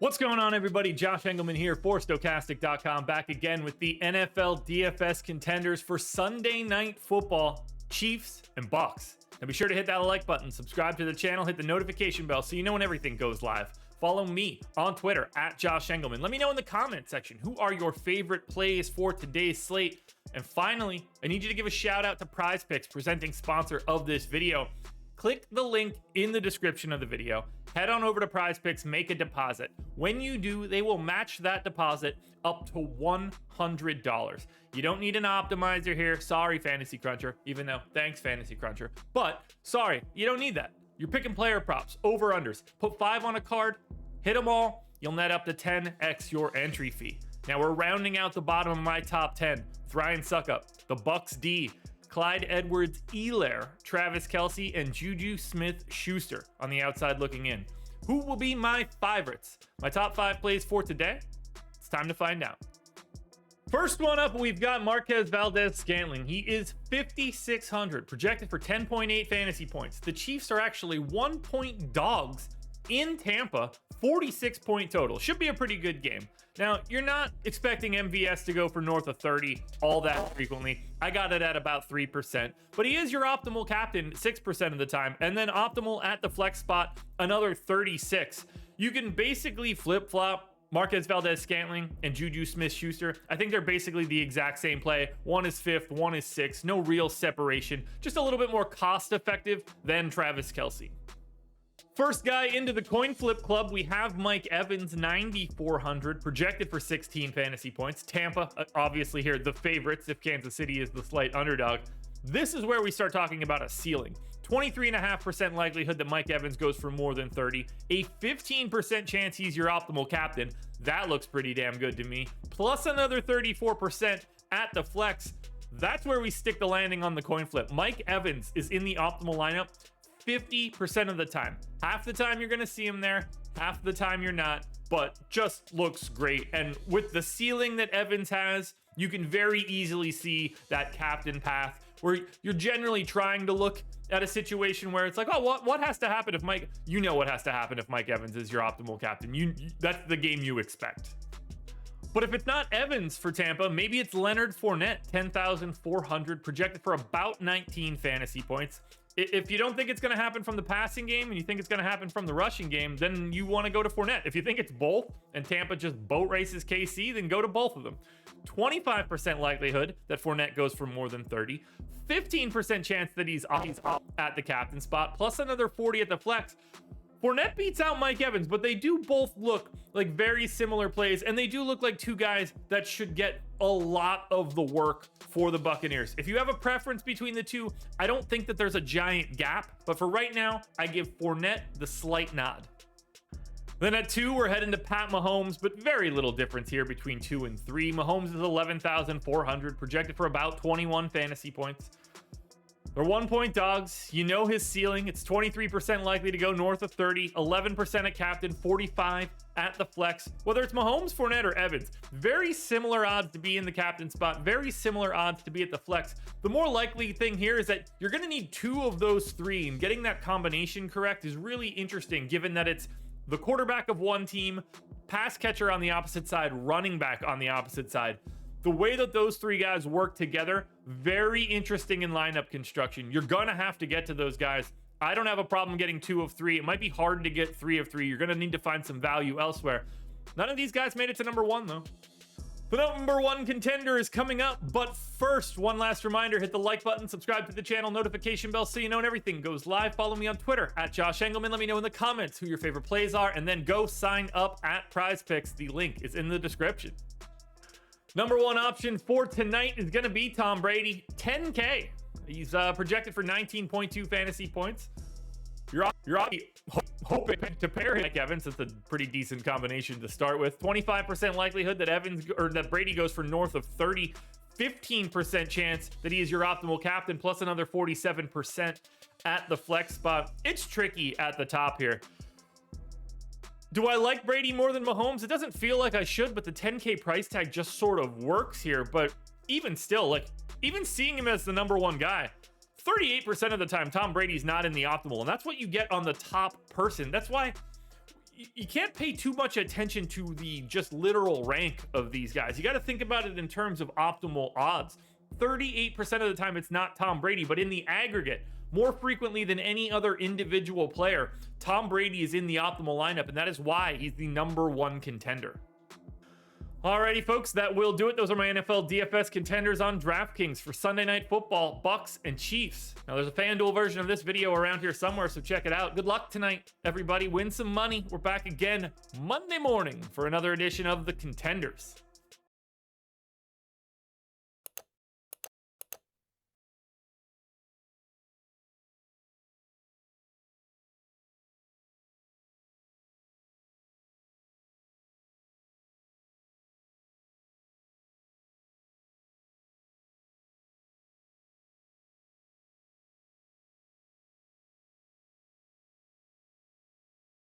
What's going on, everybody? Josh Engleman here for Stokastic.com, back again with the NFL DFS contenders for Sunday Night Football, Chiefs and Bucs. And be sure to hit that like button, subscribe to the channel, hit the notification bell so you know when everything goes live. Follow me on Twitter at Josh Engleman. Let me know in the comment section, who are your favorite plays for today's slate? And finally, I need you to give a shout out to Prize Picks, presenting sponsor of this video. Click the link in the description of the video. Head on over to Prize Picks, make a deposit. When you do, they will match that deposit up to $100. You don't need an optimizer here. Sorry, Fantasy Cruncher, even though thanks, Fantasy Cruncher. But sorry, you don't need that. You're picking player props, over-unders. Put 5 on a card, hit them all. You'll net up to 10x your entry fee. Now we're rounding out the bottom of my top 10. With Ryan Suckup, the Bucs D, Clyde Edwards-Helaire, Travis Kelce, and JUJU SMITH-SCHUSTER on the outside looking in. Who will be my favorites? My top 5 plays for today? It's time to find out. First one up, we've got MARQUEZ VALDES-SCANTLING. He is 5,600, projected for 10.8 fantasy points. The Chiefs are actually 1-point dogs in Tampa, 46-point total. Should be a pretty good game. Now, you're not expecting MVS to go for north of 30 all that frequently. I got it at about 3%, but he is your optimal captain 6% of the time, and then optimal at the flex spot another 36. You can basically flip-flop MARQUEZ VALDES-SCANTLIng and JUJU SMITH-SCHUSTER. I think they're basically the exact same play. One is 5th, one is 6th. No real separation. Just a little bit more cost-effective than Travis Kelce. First guy into the coin flip club, we have Mike Evans, 9,400, projected for 16 fantasy points. Tampa, obviously here, the favorites if Kansas City is the slight underdog. This is where we start talking about a ceiling. 23.5% likelihood that Mike Evans goes for more than 30. A 15% chance he's your optimal captain. That looks pretty damn good to me. Plus another 34% at the flex. That's where we stick the landing on the coin flip. Mike Evans is in the optimal lineup 50% of the time. Half the time you're gonna see him there, half the time you're not, but just looks great. And with the ceiling that Evans has, you can very easily see that captain path where you're generally trying to look at a situation where it's like, oh, what has to happen if Mike, you know what has to happen if Mike Evans is your optimal captain. That's the game you expect. But if it's not Evans for Tampa, maybe it's Leonard Fournette, 10,400, projected for about 19 fantasy points. If you don't think it's going to happen from the passing game and you think it's going to happen from the rushing game, then you want to go to Fournette. If you think it's both and Tampa just boat races KC, then go to both of them. 25% likelihood that Fournette goes for more than 30. 15% chance that he's up at the captain spot, plus another 40 at the flex. Fournette beats out Mike Evans, but they do both look like very similar plays, and they do look like two guys that should get a lot of the work for the Buccaneers. If you have a preference between the two, I don't think that there's a giant gap, but for right now, I give Fournette the slight nod. Then at 2, we're heading to Pat Mahomes, but very little difference here between 2 and 3. Mahomes is 11,400, projected for about 21 fantasy points. They're 1-point dogs. You know his ceiling. It's 23% likely to go north of 30, 11% at captain, 45 at the flex. Whether it's Mahomes, Fournette, or Evans, very similar odds to be in the captain spot, very similar odds to be at the flex. The more likely thing here is that you're going to need 2 of those 3, and getting that combination correct is really interesting given that it's the quarterback of one team, pass catcher on the opposite side, running back on the opposite side. The way that those 3 guys work together, very interesting in lineup construction. You're going to have to get to those guys. I don't have a problem getting 2 of 3. It might be hard to get 3 of 3. You're going to need to find some value elsewhere. None of these guys made it to number 1, though. The number 1 contender is coming up, but first, one last reminder, hit the like button, subscribe to the channel, notification bell so you know when everything goes live. Follow me on Twitter at Josh Engleman. Let me know in the comments who your favorite plays are, and then go sign up at Prize Picks. The link is in the description. Number 1 option for tonight is going to be Tom Brady, 10K. He's projected for 19.2 fantasy points. You're hoping to pair him like Evans. It's a pretty decent combination to start with. 25% likelihood that Brady goes for north of 30. 15% chance that he is your optimal captain, plus another 47% at the flex spot. It's tricky at the top here. Do I like Brady more than Mahomes? It doesn't feel like I should, but the 10K price tag just sort of works here. But even still, like, even seeing him as the number 1 guy, 38% of the time, Tom Brady's not in the optimal. And that's what you get on the top person. That's why you can't pay too much attention to the just literal rank of these guys. You got to think about it in terms of optimal odds. 38% of the time it's not Tom Brady, but in the aggregate, more frequently than any other individual player, Tom Brady is in the optimal lineup, and that is why he's the #1 contender. Alrighty, folks, that will do it. Those are my NFL DFS contenders on DraftKings for Sunday Night Football, Bucs and Chiefs. Now, there's a FanDuel version of this video around here somewhere, so check it out. Good luck tonight, everybody. Win some money. We're back again Monday morning for another edition of the Contenders.